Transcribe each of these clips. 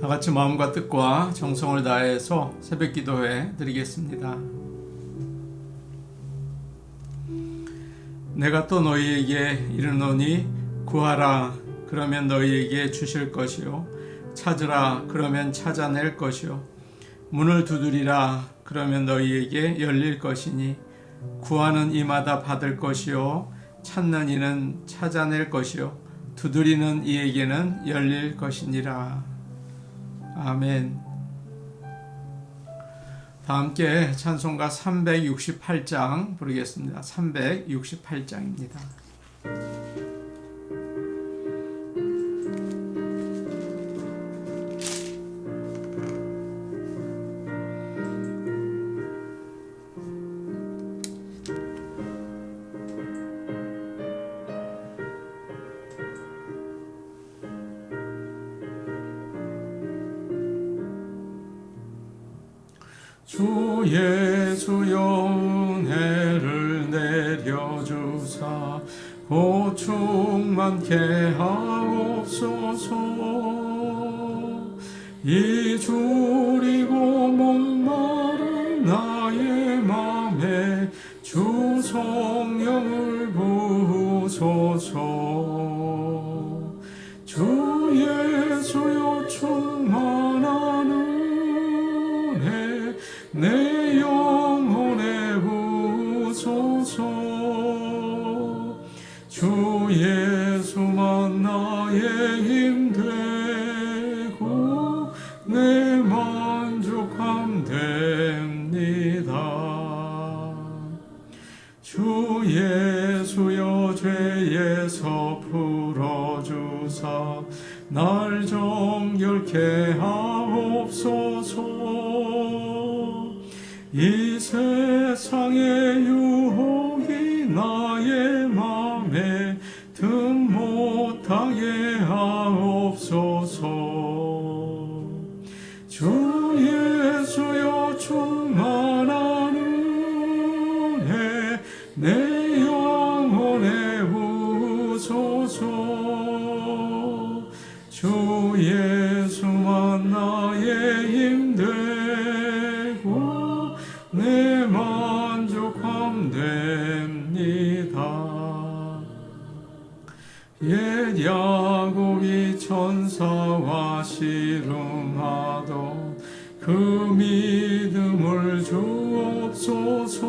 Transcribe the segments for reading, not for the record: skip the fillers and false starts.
다 같이 마음과 뜻과 정성을 다해서 새벽 기도회 드리겠습니다. 내가 또 너희에게 이르노니 구하라 그러면 너희에게 주실 것이요 찾으라 그러면 찾아낼 것이요 문을 두드리라 그러면 너희에게 열릴 것이니 구하는 이마다 받을 것이요 찾는 이는 찾아낼 것이요 두드리는 이에게는 열릴 것이니라. 아멘. 다 함께 찬송가 368장 부르겠습니다. 368장입니다. 주 예수여 은혜를 내려주사 고충 많게 하옵소서. 이 줄이고 목마른 나의 맘에 주 성령을 부으소서. 주 예수여 충만한 은혜 내 영혼에 부으소서. 주 예수만 나의 힘 되고 내 만족함 됩니다. 주 예수여 죄에서 풀어주사 날 정결케 하옵소서. 이 세상의 유혹이 나의 맘에 틈 못하게 하옵소서. 주 예수여 충만한 은혜 내 영혼에 부으소서. 주 예수만 나의 힘 되고 내 만족함 됩니다. 옛 야곱이 천사와 씨름하던 그 믿음을 주옵소서.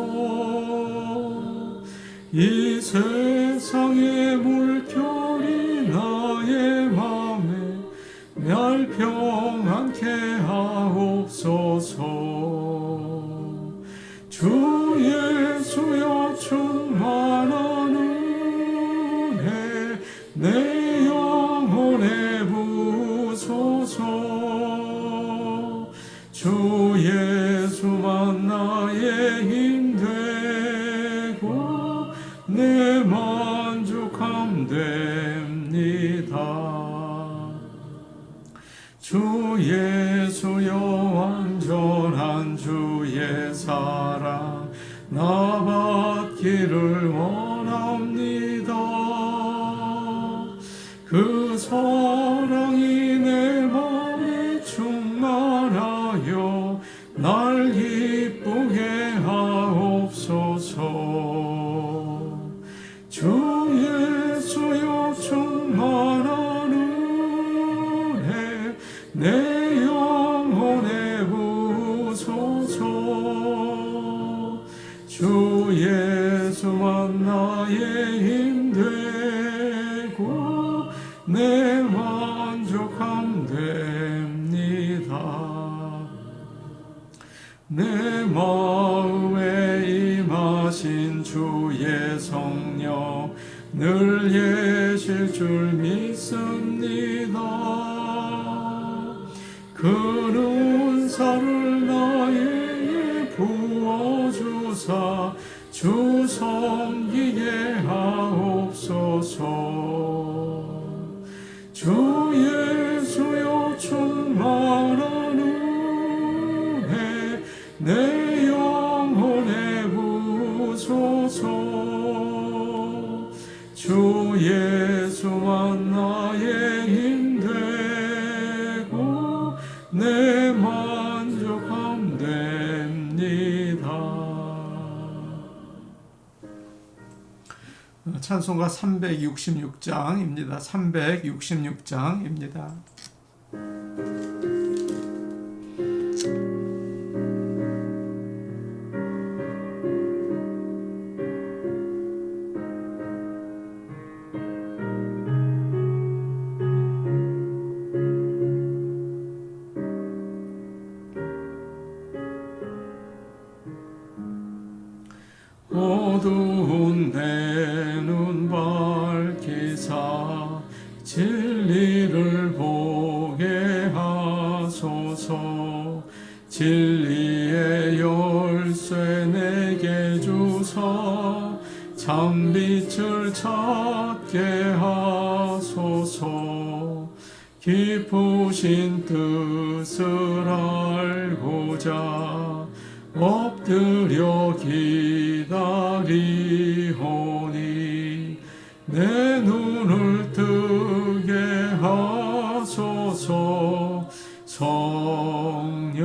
이 세상의 물결이 나의 맘에 멸평하게 하옵소서. 주 예수여 충만한 은혜 내 영혼에 부으소서. 주 예수만 나의 힘 되고 내 만족함 됩니다. 주 예수여 완전한 주의 사랑 나 받기를 원합니다. 그 사랑이 내 맘에 충만하여 날 기쁘게 하옵소서. 주 예수여 충만한 은혜 내 영혼에 부으소서. 주 예수만 나의 힘 되고 내 만족함 됩니다. 내 마음에 임하신 주의 성령 늘 예실 줄 믿습니다. 그 은사를 나에게 부어주사 주 섬기게 하옵소서. 주 예수여 충만한 은혜 내 영혼에 부으소서. 주 예수만 나의 힘 되고 찬송가 366장입니다. 366장입니다. 어두운 내 눈 밝히사 진리를 보게 하소서. 진리의 열쇠 내게 주사 참빛을 찾게 하소서. 깊으신 뜻을 알고자 엎드려 기다리오니 내 눈을 뜨게 하소서. 성령이여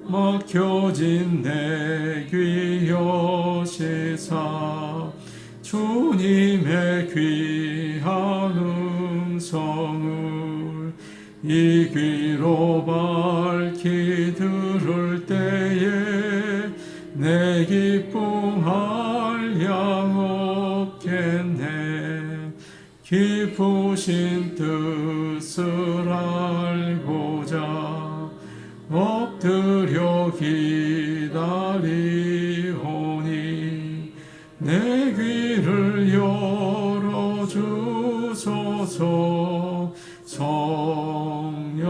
막혀진 내 귀 여시사 주님의 귀한 음성을 이 귀로 밝히 들을 때에 내 기쁨 한량 없겠네. 깊으신 뜻을 알고자 엎드려 기다리오니 내 귀를 열어주소서. 성령이여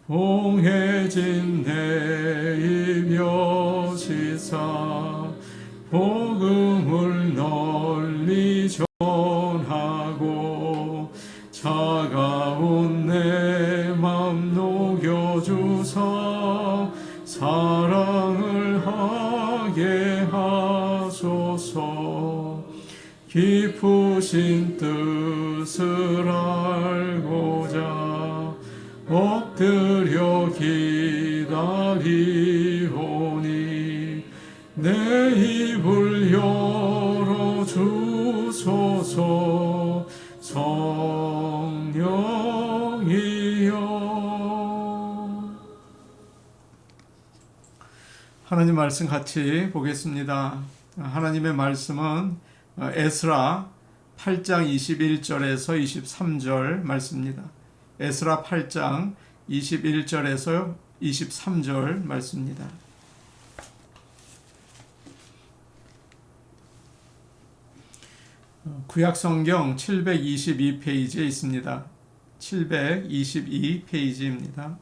봉해진 내 입 여시사 복음을 널리 전하고 차가운 내 맘 녹여주사 사랑을 하게 하소서. 깊으신 뜻을 알고자 엎드려 기다리오니 내 입을 열어주소서. 성령이여. 하나님 말씀 같이 보겠습니다. 하나님의 말씀은 에스라 8장 21절에서 23절 말씀입니다. 에스라 8장 21절에서 23절 말씀입니다. 구약성경 722페이지에 있습니다. 722페이지입니다.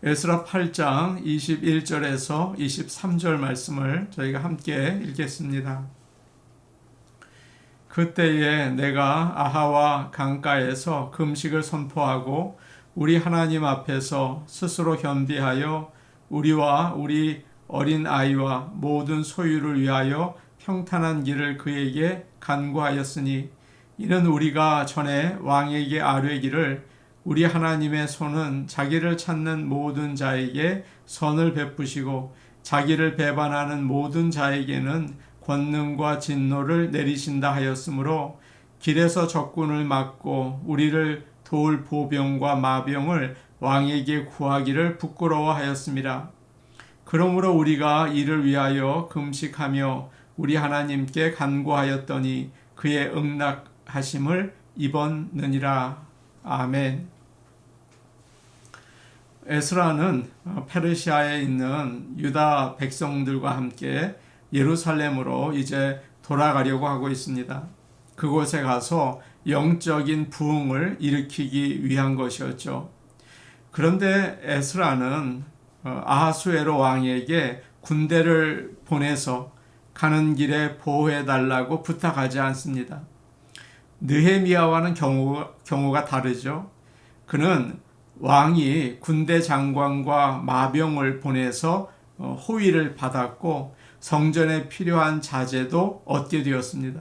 에스라 8장 21절에서 23절 말씀을 저희가 함께 읽겠습니다. 그때에 내가 아하와 강가에서 금식을 선포하고 우리 하나님 앞에서 스스로 겸비하여 우리와 우리 어린 아이와 모든 소유를 위하여 평탄한 길을 그에게 간구하였으니 이는 우리가 전에 왕에게 아뢰기를 우리 하나님의 손은 자기를 찾는 모든 자에게 선을 베푸시고 자기를 배반하는 모든 자에게는 권능과 진노를 내리신다 하였으므로 길에서 적군을 막고 우리를 도울 보병과 마병을 왕에게 구하기를 부끄러워하였습니다. 그러므로 우리가 이를 위하여 금식하며 우리 하나님께 간구하였더니 그의 응낙하심을 입었느니라. 아멘. 에스라는 페르시아에 있는 유다 백성들과 함께 예루살렘으로 이제 돌아가려고 하고 있습니다. 그곳에 가서 영적인 부흥을 일으키기 위한 것이었죠. 그런데 에스라는 아하수에로 왕에게 군대를 보내서 가는 길에 보호해달라고 부탁하지 않습니다. 느헤미야와는 경우가 다르죠. 그는 왕이 군대 장관과 마병을 보내서 호위를 받았고 성전에 필요한 자재도 얻게 되었습니다.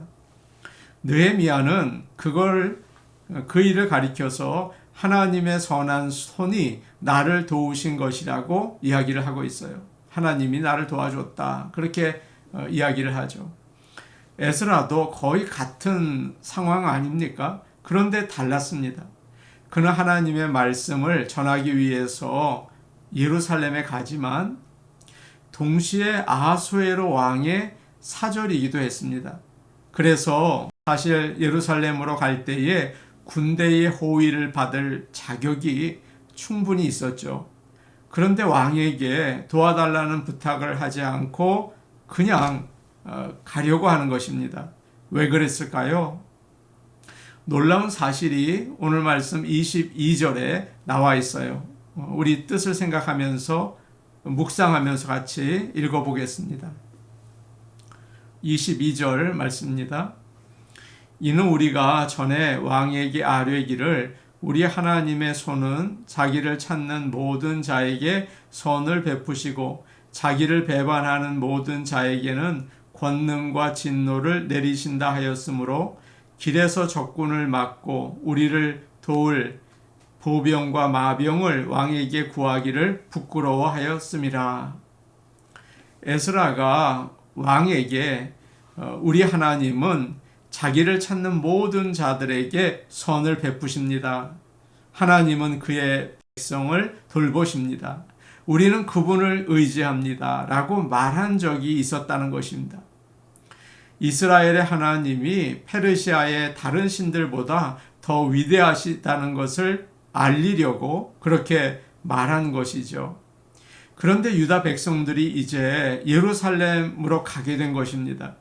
느헤미야는 그 일을 가리켜서 하나님의 선한 손이 나를 도우신 것이라고 이야기를 하고 있어요. 하나님이 나를 도와줬다. 그렇게 이야기를 하죠. 에스라도 거의 같은 상황 아닙니까? 그런데 달랐습니다. 그는 하나님의 말씀을 전하기 위해서 예루살렘에 가지만 동시에 아하수에로 왕의 사절이기도 했습니다. 그래서 사실 예루살렘으로 갈 때에 군대의 호위를 받을 자격이 충분히 있었죠. 그런데 왕에게 도와달라는 부탁을 하지 않고 그냥 가려고 하는 것입니다. 왜 그랬을까요? 놀라운 사실이 오늘 말씀 22절에 나와 있어요. 우리 뜻을 생각하면서 묵상하면서 같이 읽어보겠습니다. 22절 말씀입니다. 이는 우리가 전에 왕에게 아뢰기를 우리 하나님의 손은 자기를 찾는 모든 자에게 선을 베푸시고 자기를 배반하는 모든 자에게는 권능과 진노를 내리신다 하였으므로 길에서 적군을 막고 우리를 도울 보병과 마병을 왕에게 구하기를 부끄러워하였음이라. 에스라가 왕에게 우리 하나님은 자기를 찾는 모든 자들에게 선을 베푸십니다. 하나님은 그의 백성을 돌보십니다. 우리는 그분을 의지합니다. 라고 말한 적이 있었다는 것입니다. 이스라엘의 하나님이 페르시아의 다른 신들보다 더 위대하시다는 것을 알리려고 그렇게 말한 것이죠. 그런데 유다 백성들이 이제 예루살렘으로 가게 된 것입니다.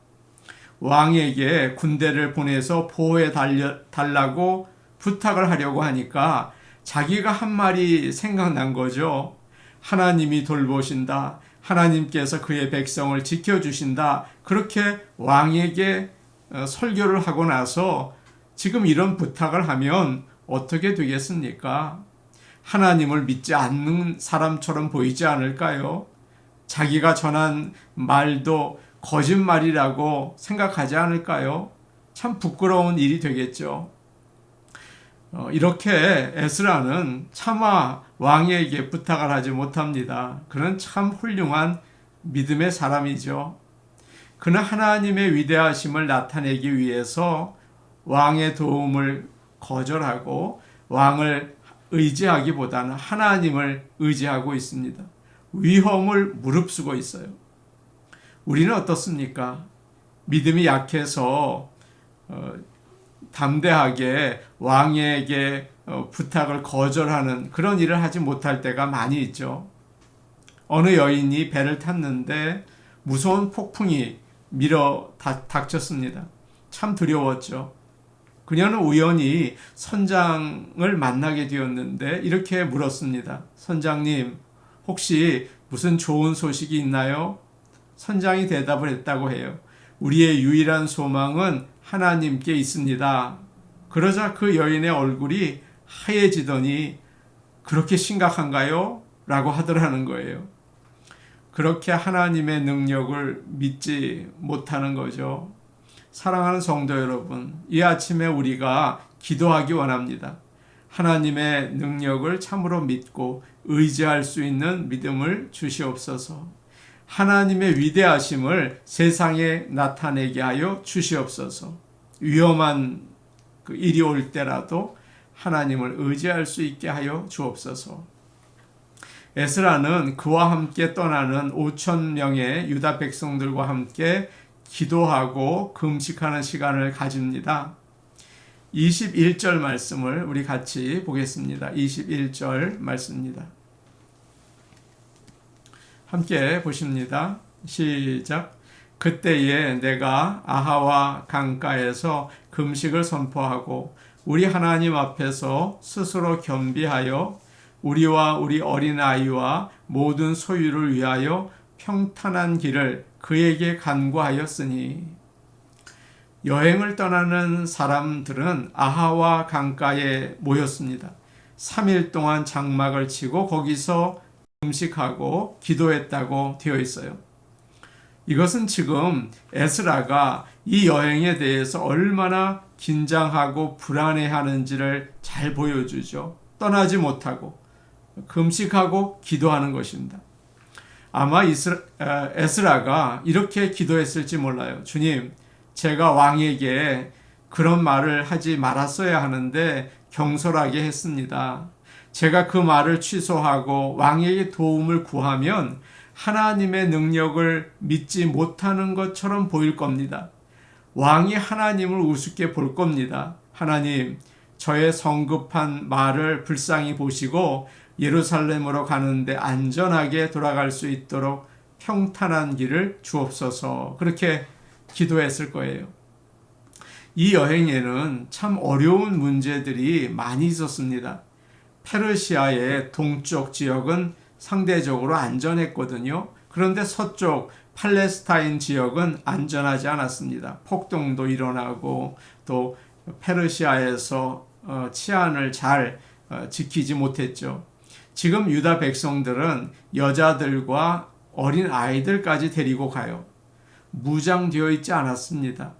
왕에게 군대를 보내서 보호해 달라고 부탁을 하려고 하니까 자기가 한 말이 생각난 거죠. 하나님이 돌보신다. 하나님께서 그의 백성을 지켜주신다. 그렇게 왕에게 설교를 하고 나서 지금 이런 부탁을 하면 어떻게 되겠습니까? 하나님을 믿지 않는 사람처럼 보이지 않을까요? 자기가 전한 말도 거짓말이라고 생각하지 않을까요? 참 부끄러운 일이 되겠죠. 이렇게 에스라는 차마 왕에게 부탁을 하지 못합니다. 그는 참 훌륭한 믿음의 사람이죠. 그는 하나님의 위대하심을 나타내기 위해서 왕의 도움을 거절하고 왕을 의지하기보다는 하나님을 의지하고 있습니다. 위험을 무릅쓰고 있어요. 우리는 어떻습니까? 믿음이 약해서 담대하게 왕에게 부탁을 거절하는 그런 일을 하지 못할 때가 많이 있죠. 어느 여인이 배를 탔는데 무서운 폭풍이 밀어 닥쳤습니다. 참 두려웠죠. 그녀는 우연히 선장을 만나게 되었는데 이렇게 물었습니다. 선장님, 혹시 무슨 좋은 소식이 있나요? 선장이 대답을 했다고 해요. 우리의 유일한 소망은 하나님께 있습니다. 그러자 그 여인의 얼굴이 하얘지더니 그렇게 심각한가요? 라고 하더라는 거예요. 그렇게 하나님의 능력을 믿지 못하는 거죠. 사랑하는 성도 여러분, 이 아침에 우리가 기도하기 원합니다. 하나님의 능력을 참으로 믿고 의지할 수 있는 믿음을 주시옵소서. 하나님의 위대하심을 세상에 나타내게 하여 주시옵소서. 위험한 그 일이 올 때라도 하나님을 의지할 수 있게 하여 주옵소서. 에스라는 그와 함께 떠나는 5,000명의 유다 백성들과 함께 기도하고 금식하는 시간을 가집니다. 21절 말씀을 우리 같이 보겠습니다. 21절 말씀입니다. 함께 보십니다. 시작. 그때에 내가 아하와 강가에서 금식을 선포하고 우리 하나님 앞에서 스스로 겸비하여 우리와 우리 어린아이와 모든 소유를 위하여 평탄한 길을 그에게 간구하였으니. 여행을 떠나는 사람들은 아하와 강가에 모였습니다. 3일 동안 장막을 치고 거기서 금식하고 기도했다고 되어 있어요. 이것은 지금 에스라가 이 여행에 대해서 얼마나 긴장하고 불안해하는지를 잘 보여주죠. 떠나지 못하고 금식하고 기도하는 것입니다. 아마 에스라가 이렇게 기도했을지 몰라요. 주님, 제가 왕에게 그런 말을 하지 말았어야 하는데 경솔하게 했습니다. 제가 그 말을 취소하고 왕에게 도움을 구하면 하나님의 능력을 믿지 못하는 것처럼 보일 겁니다. 왕이 하나님을 우습게 볼 겁니다. 하나님, 저의 성급한 말을 불쌍히 보시고 예루살렘으로 가는데 안전하게 돌아갈 수 있도록 평탄한 길을 주옵소서. 그렇게 기도했을 거예요. 이 여행에는 참 어려운 문제들이 많이 있었습니다. 페르시아의 동쪽 지역은 상대적으로 안전했거든요. 그런데 서쪽 팔레스타인 지역은 안전하지 않았습니다. 폭동도 일어나고 또 페르시아에서 치안을 잘 지키지 못했죠. 지금 유다 백성들은 여자들과 어린 아이들까지 데리고 가요. 무장되어 있지 않았습니다.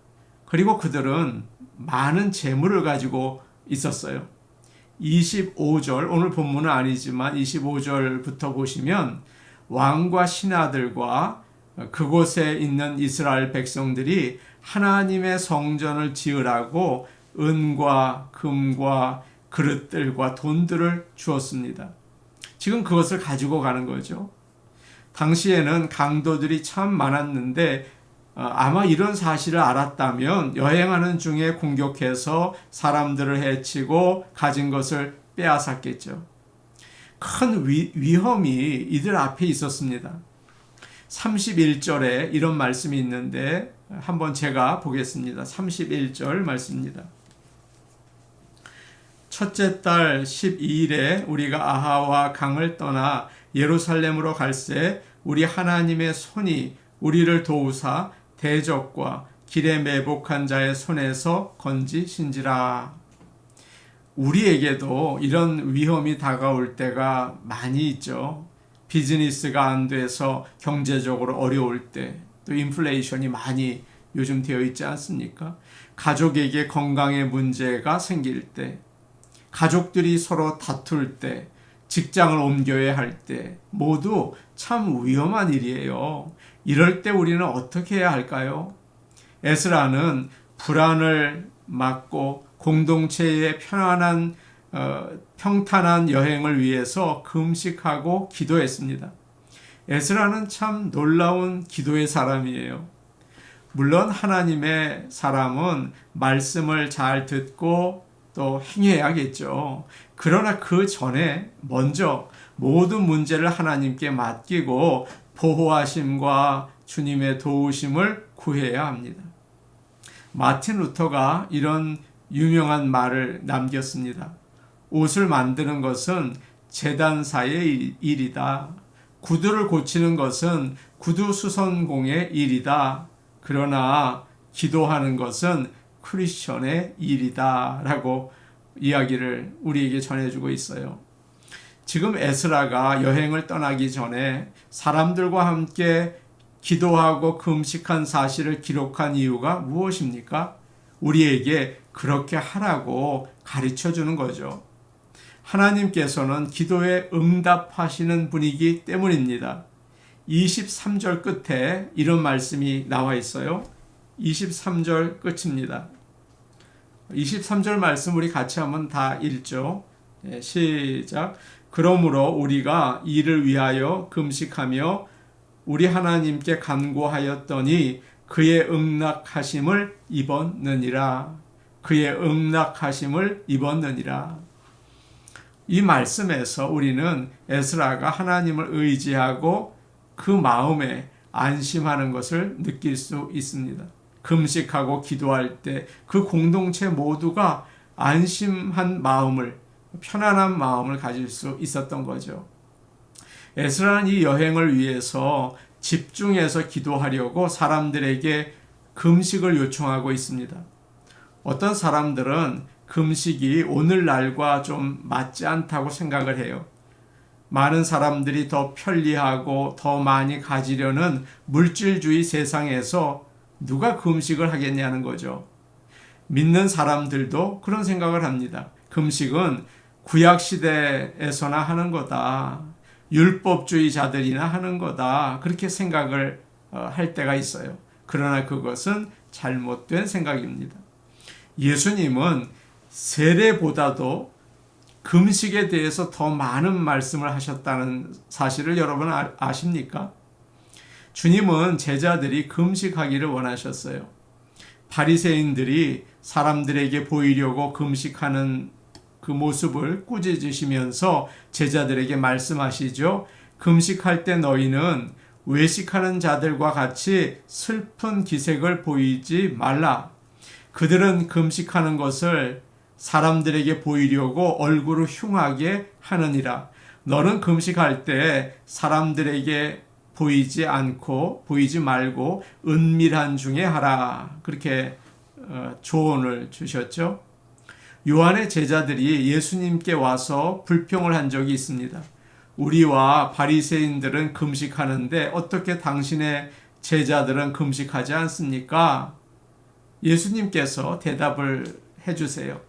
그리고 그들은 많은 재물을 가지고 있었어요. 25절, 오늘 본문은 아니지만 25절부터 보시면 왕과 신하들과 그곳에 있는 이스라엘 백성들이 하나님의 성전을 지으라고 은과 금과 그릇들과 돈들을 주었습니다. 지금 그것을 가지고 가는 거죠. 당시에는 강도들이 참 많았는데 아마 이런 사실을 알았다면 여행하는 중에 공격해서 사람들을 해치고 가진 것을 빼앗았겠죠. 큰 위험이 이들 앞에 있었습니다. 31절에 이런 말씀이 있는데 한번 제가 보겠습니다. 31절 말씀입니다. 첫째 달 12일에 우리가 아하와 강을 떠나 예루살렘으로 갈새 우리 하나님의 손이 우리를 도우사 대적과 길에 매복한 자의 손에서 건지신지라. 우리에게도 이런 위험이 다가올 때가 많이 있죠. 비즈니스가 안 돼서 경제적으로 어려울 때, 또 인플레이션이 많이 요즘 되어 있지 않습니까? 가족에게 건강에 문제가 생길 때, 가족들이 서로 다툴 때, 직장을 옮겨야 할 때 모두 참 위험한 일이에요. 이럴 때 우리는 어떻게 해야 할까요? 에스라는 불안을 막고 공동체의 평탄한 여행을 위해서 금식하고 기도했습니다. 에스라는 참 놀라운 기도의 사람이에요. 물론 하나님의 사람은 말씀을 잘 듣고 또 행해야겠죠. 그러나 그 전에 먼저 모든 문제를 하나님께 맡기고 보호하심과 주님의 도우심을 구해야 합니다. 마틴 루터가 이런 유명한 말을 남겼습니다. 옷을 만드는 것은 제단사의 일이다. 구두를 고치는 것은 구두수선공의 일이다. 그러나 기도하는 것은 크리스천의 일이다. 라고 이야기를 우리에게 전해주고 있어요. 지금 에스라가 여행을 떠나기 전에 사람들과 함께 기도하고 금식한 사실을 기록한 이유가 무엇입니까? 우리에게 그렇게 하라고 가르쳐 주는 거죠. 하나님께서는 기도에 응답하시는 분이기 때문입니다. 23절 끝에 이런 말씀이 나와 있어요. 23절 끝입니다. 23절 말씀 우리 같이 한번 다 읽죠. 시작. 그러므로 우리가 이를 위하여 금식하며 우리 하나님께 간구하였더니 그의 응낙하심을 입었느니라. 그의 응낙하심을 입었느니라. 이 말씀에서 우리는 에스라가 하나님을 의지하고 그 마음에 안심하는 것을 느낄 수 있습니다. 금식하고 기도할 때 그 공동체 모두가 안심한 마음을, 편안한 마음을 가질 수 있었던 거죠. 에스라는 이 여행을 위해서 집중해서 기도하려고 사람들에게 금식을 요청하고 있습니다. 어떤 사람들은 금식이 오늘날과 좀 맞지 않다고 생각을 해요. 많은 사람들이 더 편리하고 더 많이 가지려는 물질주의 세상에서 누가 금식을 하겠냐는 거죠. 믿는 사람들도 그런 생각을 합니다. 금식은 구약 시대에서나 하는 거다. 율법주의자들이나 하는 거다. 그렇게 생각을 할 때가 있어요. 그러나 그것은 잘못된 생각입니다. 예수님은 세례보다도 금식에 대해서 더 많은 말씀을 하셨다는 사실을 여러분 아십니까? 주님은 제자들이 금식하기를 원하셨어요. 바리새인들이 사람들에게 보이려고 금식하는 그 모습을 꾸짖으시면서 제자들에게 말씀하시죠. 금식할 때 너희는 외식하는 자들과 같이 슬픈 기색을 보이지 말라. 그들은 금식하는 것을 사람들에게 보이려고 얼굴을 흉하게 하느니라. 너는 금식할 때 사람들에게 보이지 말고 은밀한 중에 하라. 그렇게 조언을 주셨죠. 요한의 제자들이 예수님께 와서 불평을 한 적이 있습니다. 우리와 바리새인들은 금식하는데 어떻게 당신의 제자들은 금식하지 않습니까? 예수님께서 대답을 해주세요.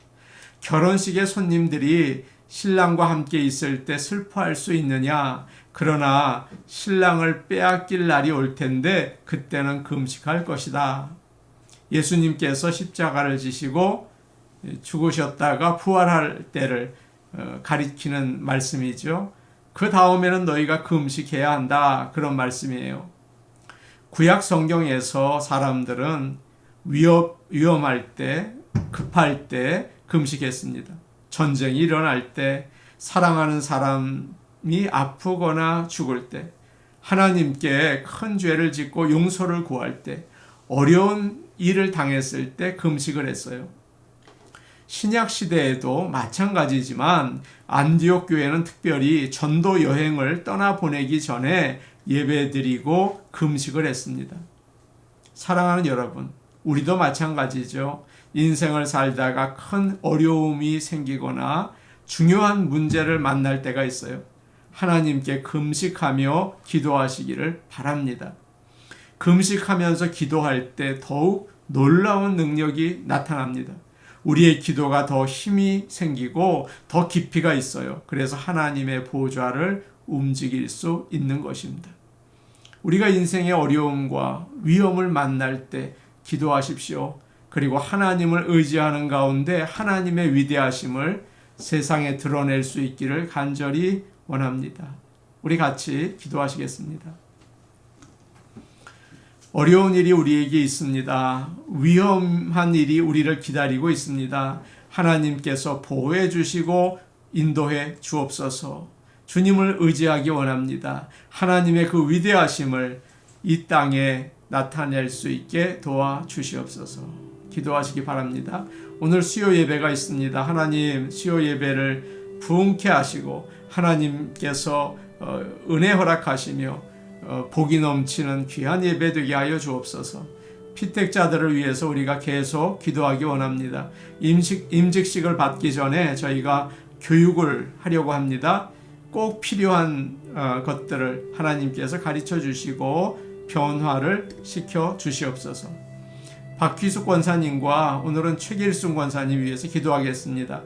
결혼식의 손님들이 신랑과 함께 있을 때 슬퍼할 수 있느냐? 그러나 신랑을 빼앗길 날이 올 텐데 그때는 금식할 것이다. 예수님께서 십자가를 지시고 죽으셨다가 부활할 때를 가리키는 말씀이죠. 그 다음에는 너희가 금식해야 한다. 그런 말씀이에요. 구약 성경에서 사람들은 위험할 때, 급할 때 금식했습니다. 전쟁이 일어날 때, 사랑하는 사람이 아프거나 죽을 때, 하나님께 큰 죄를 짓고 용서를 구할 때, 어려운 일을 당했을 때 금식을 했어요. 신약 시대에도 마찬가지지만 안디옥 교회는 특별히 전도 여행을 떠나보내기 전에 예배드리고 금식을 했습니다. 사랑하는 여러분, 우리도 마찬가지죠. 인생을 살다가 큰 어려움이 생기거나 중요한 문제를 만날 때가 있어요. 하나님께 금식하며 기도하시기를 바랍니다. 금식하면서 기도할 때 더욱 놀라운 능력이 나타납니다. 우리의 기도가 더 힘이 생기고 더 깊이가 있어요. 그래서 하나님의 보좌를 움직일 수 있는 것입니다. 우리가 인생의 어려움과 위험을 만날 때 기도하십시오. 그리고 하나님을 의지하는 가운데 하나님의 위대하심을 세상에 드러낼 수 있기를 간절히 원합니다. 우리 같이 기도하시겠습니다. 어려운 일이 우리에게 있습니다. 위험한 일이 우리를 기다리고 있습니다. 하나님께서 보호해 주시고 인도해 주옵소서. 주님을 의지하기 원합니다. 하나님의 그 위대하심을 이 땅에 나타낼 수 있게 도와주시옵소서. 기도하시기 바랍니다. 오늘 수요 예배가 있습니다. 하나님 수요 예배를 부흥케 하시고 하나님께서 은혜 허락하시며 복이 넘치는 귀한 예배 되게 하여 주옵소서. 피택자들을 위해서 우리가 계속 기도하기 원합니다. 임직식을 받기 전에 저희가 교육을 하려고 합니다. 꼭 필요한 것들을 하나님께서 가르쳐 주시고 변화를 시켜 주시옵소서. 박휘숙 권사님과 오늘은 최길순 권사님 위해서 기도하겠습니다.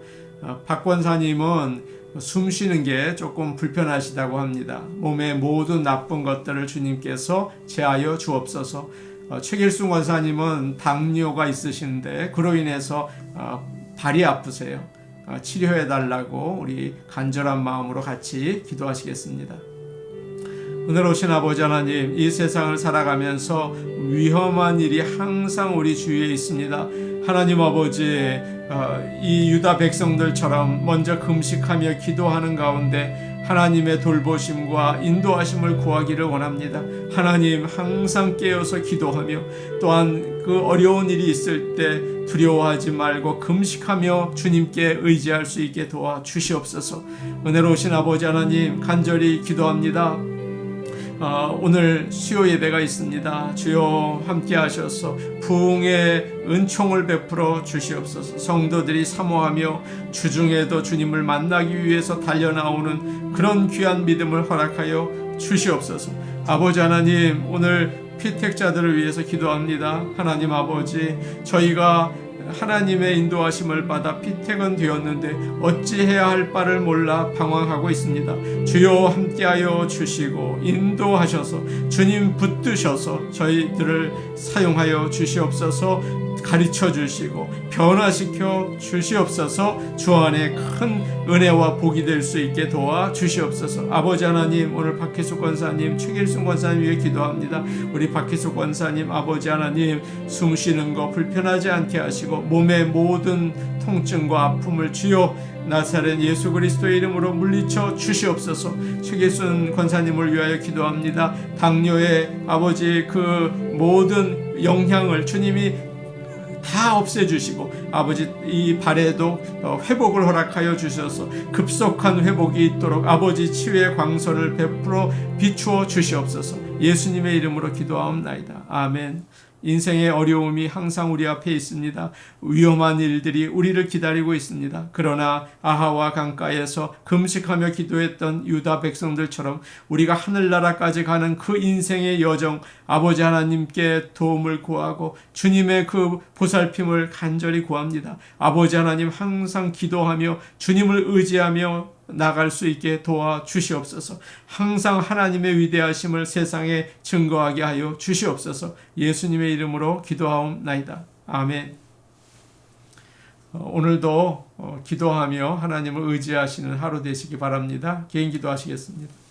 박 권사님은 숨 쉬는 게 조금 불편하시다고 합니다. 몸의 모든 나쁜 것들을 주님께서 제하여 주옵소서. 최길순 권사님은 당뇨가 있으신데 그로 인해서 발이 아프세요. 치료해 달라고 우리 간절한 마음으로 같이 기도하시겠습니다. 오늘 오신 아버지 하나님, 이 세상을 살아가면서 위험한 일이 항상 우리 주위에 있습니다. 하나님 아버지, 이 유다 백성들처럼 먼저 금식하며 기도하는 가운데 하나님의 돌보심과 인도하심을 구하기를 원합니다. 하나님, 항상 깨어서 기도하며 또한 그 어려운 일이 있을 때 두려워하지 말고 금식하며 주님께 의지할 수 있게 도와주시옵소서. 은혜로우신 아버지 하나님, 간절히 기도합니다. 오늘 수요 예배가 있습니다. 주여 함께 하셔서 부흥의 은총을 베풀어 주시옵소서. 성도들이 사모하며 주중에도 주님을 만나기 위해서 달려나오는 그런 귀한 믿음을 허락하여 주시옵소서. 아버지 하나님, 오늘 피택자들을 위해서 기도합니다. 하나님 아버지, 저희가 하나님의 인도하심을 받아 피택은 되었는데 어찌해야 할 바를 몰라 방황하고 있습니다. 주여 함께하여 주시고 인도하셔서 주님 붙드셔서 저희들을 사용하여 주시옵소서. 가르쳐 주시고 변화시켜 주시옵소서. 주 안에 큰 은혜와 복이 될 수 있게 도와 주시옵소서. 아버지 하나님, 오늘 박희숙 권사님, 최길순 권사님 위해 기도합니다. 우리 박희숙 권사님, 아버지 하나님, 숨 쉬는 거 불편하지 않게 하시고 몸의 모든 통증과 아픔을 주여 나사렛 예수 그리스도의 이름으로 물리쳐 주시옵소서. 최길순 권사님을 위하여 기도합니다. 당뇨의 아버지 그 모든 영향을 주님이 다 없애주시고 아버지 이 발에도 회복을 허락하여 주셔서 급속한 회복이 있도록 아버지 치유의 광선을 베풀어 비추어 주시옵소서. 예수님의 이름으로 기도하옵나이다. 아멘. 인생의 어려움이 항상 우리 앞에 있습니다. 위험한 일들이 우리를 기다리고 있습니다. 그러나 아하와 강가에서 금식하며 기도했던 유다 백성들처럼 우리가 하늘나라까지 가는 그 인생의 여정, 아버지 하나님께 도움을 구하고 주님의 그 보살핌을 간절히 구합니다. 아버지 하나님, 항상 기도하며 주님을 의지하며 나갈 수 있게 도와주시옵소서. 항상 하나님의 위대하심을 세상에 증거하게 하여 주시옵소서. 예수님의 이름으로 기도하옵나이다. 아멘. 오늘도 기도하며 하나님을 의지하시는 하루 되시기 바랍니다. 개인 기도하시겠습니다.